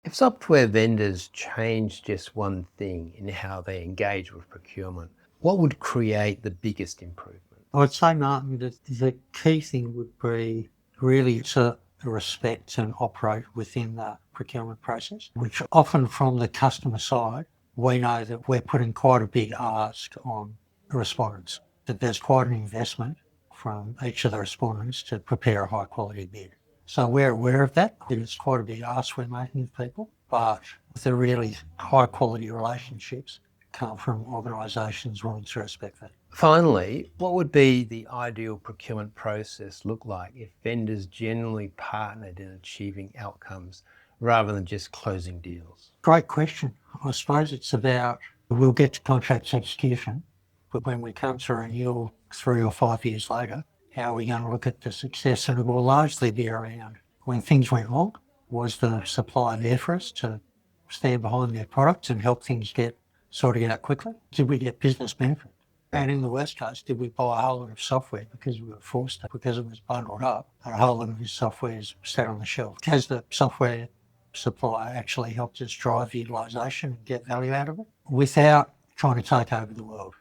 If software vendors change just one thing in how they engage with procurement, what would create the biggest improvement? I would say, Martin, that the key thing would be really to respect and operate within the procurement process, which often from the customer side, we know that we're putting quite a big ask on the respondents, that there's quite an investment from each of the respondents to prepare a high quality bid. So we're aware of that. It's quite a big ask we're making of people, but the really high quality relationships come from organisations willing to respect that. Finally, what would be the ideal procurement process look like if vendors generally partnered in achieving outcomes rather than just closing deals? Great question. I suppose it's about, we'll get to contract execution, but when we come to renewal 3 or 5 years later, how are we going to look at the success? And it will largely be around when things went wrong, was the supplier there for us to stand behind their products and help things get sorted out quickly? Did we get business benefit? And in the worst case, did we buy a whole lot of software because we were forced to, because it was bundled up, and a whole lot of this software is sat on the shelf? Has the software supplier actually helped us drive utilisation and get value out of it without trying to take over the world?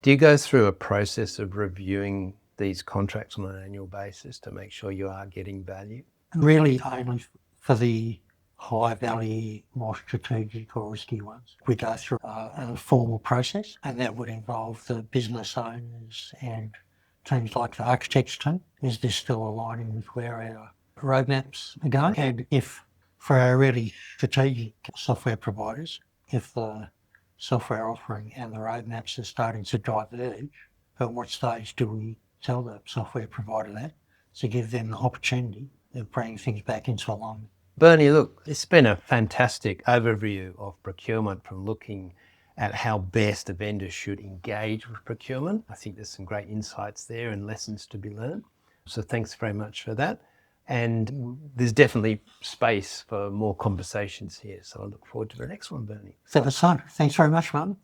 Do you go through a process of reviewing these contracts on an annual basis to make sure you are getting value? Really only for the high value, more strategic or risky ones. We go through a formal process, and that would involve the business owners and teams like the architects team. Is this still aligning with where our roadmaps are going? And if for our really strategic software providers, if the software offering and the roadmaps are starting to diverge, at what stage do we tell the software provider that to give them the opportunity of bringing things back into alignment? Bernie, look, it's been a fantastic overview of procurement from looking at how best a vendor should engage with procurement. I think there's some great insights there and lessons to be learned. So thanks very much for that. And there's definitely space for more conversations here. So I look forward to the next one, Bernie. So, thanks very much, Martin.